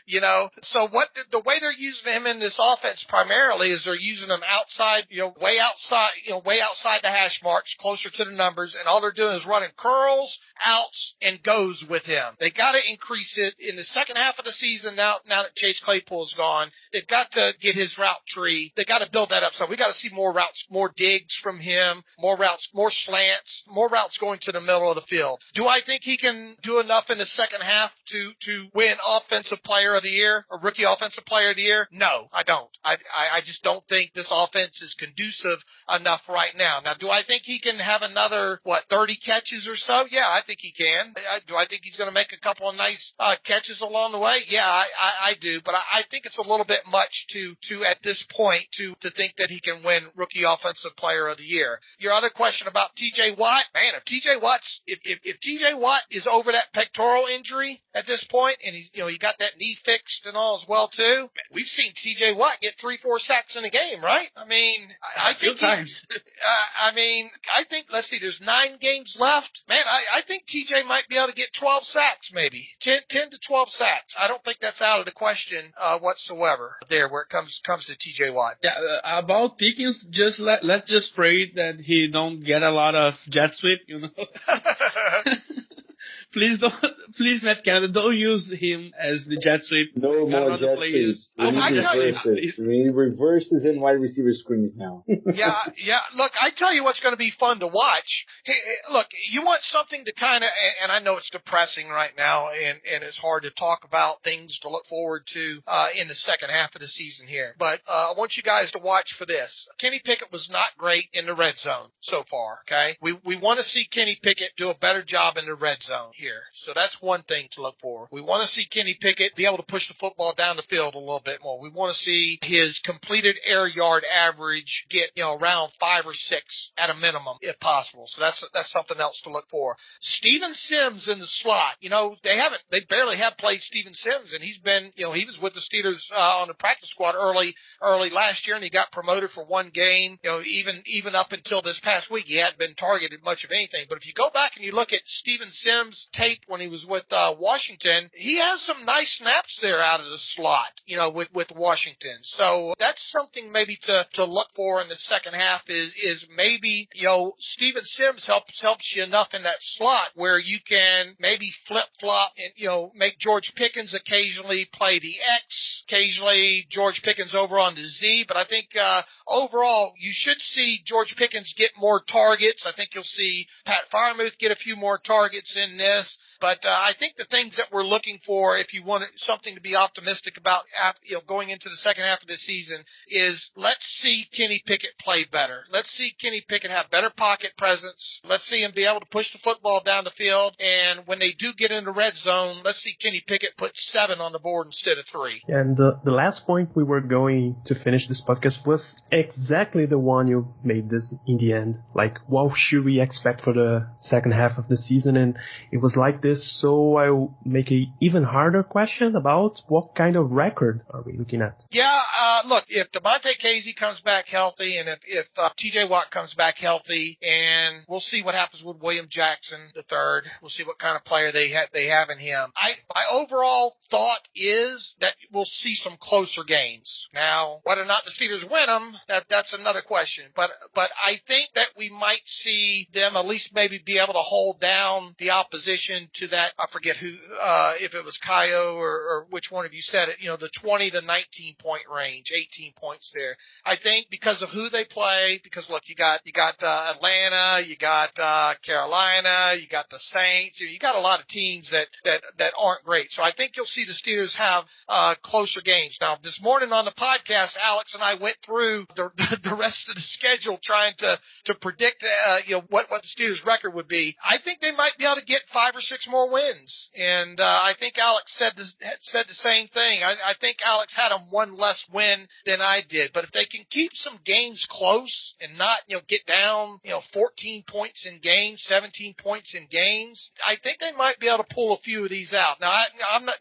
You know, so the way they're using him in this offense primarily is they're using him outside, way outside the hash marks, closer to the numbers, and all they're doing is running curls, outs, and goes with him. They got to increase it in the second half of the season now that Chase Claypool's gone. They've got to get his route tree. They got to build that up. So we got to see more routes, more digs from him, more routes, more slants, more routes going to the middle of the field. Do I think he can do enough in the second half to win Offensive Player of the Year or Rookie Offensive Player of the Year? No, I don't. I just don't think this offense is conducive enough right now. Now, do I think he can have another, 30 catches or so? Yeah, I think he can. Do I think he's going to make a couple of nice catches along the way? Yeah, I do. But I think it's a little bit much to at this point to think that he can win Rookie Offensive Player of the Year. Your other question about T.J. Watt, man, if T.J. Watt is over that pectoral injury at this point, and he got that knee fixed and all as well too, we've seen T.J. Watt get 3-4 sacks in a game, right? I mean, I think times. I think, let's see, there's 9 games left. Man, I think T.J. might be able to get 12 sacks, maybe 10 to 12 sacks. I don't think that's out of the question whatsoever there where it comes to T.J. Watt. Yeah, about Dickens, let's just pray that he don't get a lot of jet sweep, Please, Matt Canada, don't use him as the jet sweep. No more jet sweeps. We need reverses and wide receiver screens now. Yeah. Look, I tell you what's going to be fun to watch. Hey, look, you want something to kind of, and I know it's depressing right now, and it's hard to talk about things to look forward to in the second half of the season here. But I want you guys to watch for this. Kenny Pickett was not great in the red zone so far, okay? We want to see Kenny Pickett do a better job in the red zone here. So that's one thing to look for. We want to see Kenny Pickett be able to push the football down the field a little bit more. We want to see his completed air yard average get, around 5 or 6 at a minimum, if possible. So that's something else to look for. Steven Sims in the slot. They barely have played Steven Sims, and he's been, he was with the Steelers on the practice squad early last year, and he got promoted for one game. Even up until this past week, he hadn't been targeted much of anything. But if you go back and you look at Steven Sims' tape when he was with Washington, he has some nice snaps there out of the slot, with Washington. So that's something maybe to look for in the second half is maybe, Steven Sims helps you enough in that slot where you can maybe flip-flop and, make George Pickens occasionally play the X, occasionally George Pickens over on the Z. But I think overall you should see George Pickens get more targets. I think you'll see Pat Freiermuth get a few more targets in this. But I think the things that we're looking for, if you want something to be optimistic about, going into the second half of the season, is let's see Kenny Pickett play better. Let's see Kenny Pickett have better pocket presence. Let's see him be able to push the football down the field. And when they do get in the red zone, let's see Kenny Pickett put 7 on the board instead of 3. And the last point we were going to finish this podcast was exactly the one you made this in the end. Like, what should we expect for the second half of the season? And it was like this, so I'll make a even harder question about what kind of record are we looking at? Yeah, look, if Devontae Casey comes back healthy, and if T.J. Watt comes back healthy, and we'll see what happens with William Jackson III. We'll see what kind of player they have in him. My overall thought is that we'll see some closer games. Now, whether or not the Steelers win them, that's another question. But I think that we might see them at least maybe be able to hold down the opposition to that. I forget who, if it was Caio or which one of you said it, the 20 to 19 point range, 18 points there. I think because of who they play, because look, you got Atlanta, you got Carolina, you got the Saints, you got a lot of teams that aren't great. So I think you'll see the Steelers have closer games. Now, this morning on the podcast, Alex and I went through the rest of the schedule trying to predict what the Steelers record would be. I think they might be able to get 5 or 6 more wins. And I think Alex said the same thing. I think Alex had them 1 less win than I did. But if they can keep some games close and not get down 14 points in games, 17 points in games, I think they might be able to pull a few of these out. Now,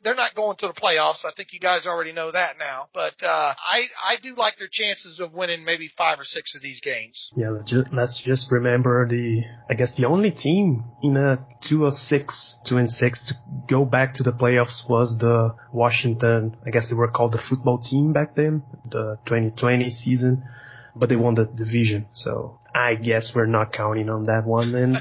they're not going to the playoffs. I think you guys already know that now. But I do like their chances of winning maybe 5 or 6 of these games. Yeah, let's just remember the only team in a 2-6 to go back to the playoffs was the Washington, I guess they were called the football team back then, the 2020 season, but they won the division. So I guess we're not counting on that one. And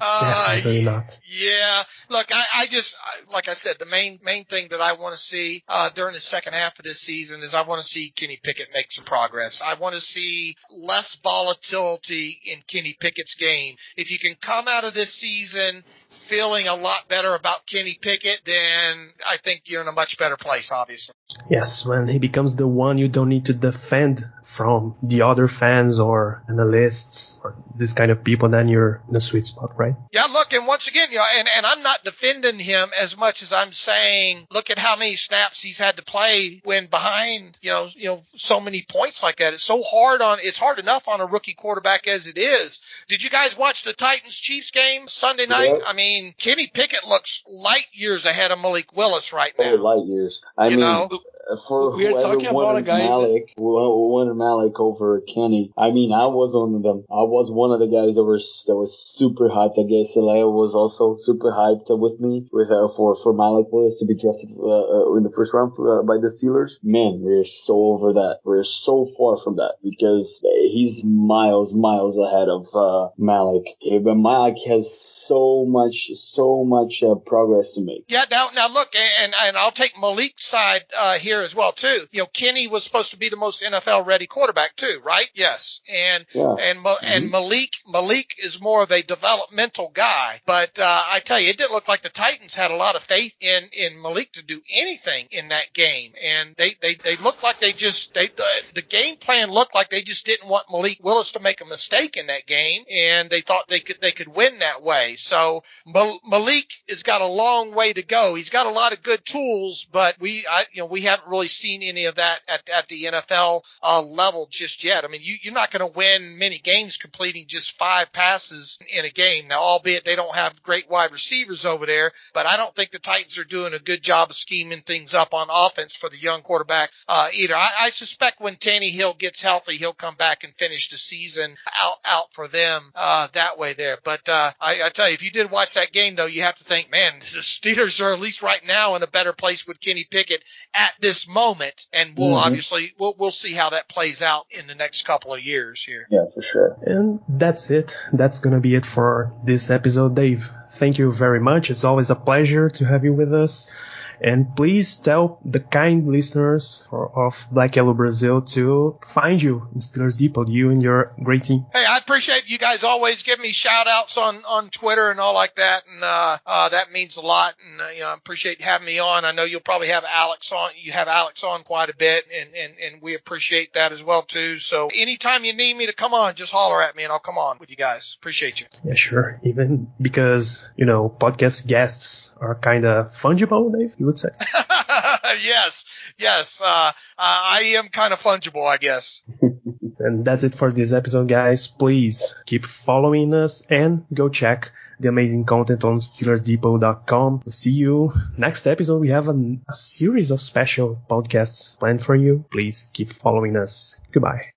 Definitely not. Yeah. Look, I just, like I said, the main thing that I want to see during the second half of this season is I want to see Kenny Pickett make some progress. I want to see less volatility in Kenny Pickett's game. If you can come out of this season feeling a lot better about Kenny Pickett, then I think you're in a much better place, obviously. Yes, when he becomes the one you don't need to defend from the other fans or analysts or this kind of people, then you're in a sweet spot, right? Yeah, look, and once again, and I'm not defending him as much as I'm saying, look at how many snaps he's had to play when behind, so many points like that. It's hard enough on a rookie quarterback as it is. Did you guys watch the Titans-Chiefs game Sunday night? Yep. I mean, Kenny Pickett looks light years ahead of Malik Willis right now. Oh, light years. For we are talking about a guy who wanted Malik over Kenny. I mean, I was one of them. I was one of the guys that was super hyped. I guess Alea was also super hyped with me for Malik Willis to be drafted in the first round by the Steelers. Man, we're so over that. We're so far from that because he's miles ahead of Malik. But Malik has so much progress to make. Yeah, now look, and I'll take Malik's side here as well too. Kenny was supposed to be the most NFL ready quarterback too, right? Yes, and Malik is more of a developmental guy. But I tell you, it didn't look like the Titans had a lot of faith in Malik to do anything in that game, and they looked like the game plan looked like they just didn't want Malik Willis to make a mistake in that game, and they thought they could win that way. So Malik has got a long way to go. He's got a lot of good tools, but we haven't really seen any of that at the NFL level just yet. I mean, you're not going to win many games completing just 5 passes in a game. Now, albeit they don't have great wide receivers over there, but I don't think the Titans are doing a good job of scheming things up on offense for the young quarterback either. I suspect when Tannehill gets healthy, he'll come back and finish the season out for them that way there. But I tell you, if you did watch that game, though, you have to think, man, the Steelers are at least right now in a better place with Kenny Pickett at this moment, and we'll obviously we'll see how that plays out in the next couple of years here. Yeah, for sure. And that's it. That's gonna be it for this episode, Dave. Thank you very much. It's always a pleasure to have you with us. And please tell the kind listeners of Black Yellow Brazil to find you in Steelers Depot, you and your great team. Hey, I appreciate you guys always giving me shout outs on Twitter and all like that. And that means a lot. And I appreciate having me on. I know you'll probably have Alex on. You have Alex on quite a bit, and we appreciate that as well too. So anytime you need me to come on, just holler at me and I'll come on with you guys. Appreciate you. Yeah, sure. Even because, podcast guests are kind of fungible, Dave, you would say. Yes. I am kind of fungible, I guess. And that's it for this episode, guys. Please keep following us and go check the amazing content on SteelersDepot.com. We'll see you next episode. We have a series of special podcasts planned for you. Please keep following us. Goodbye.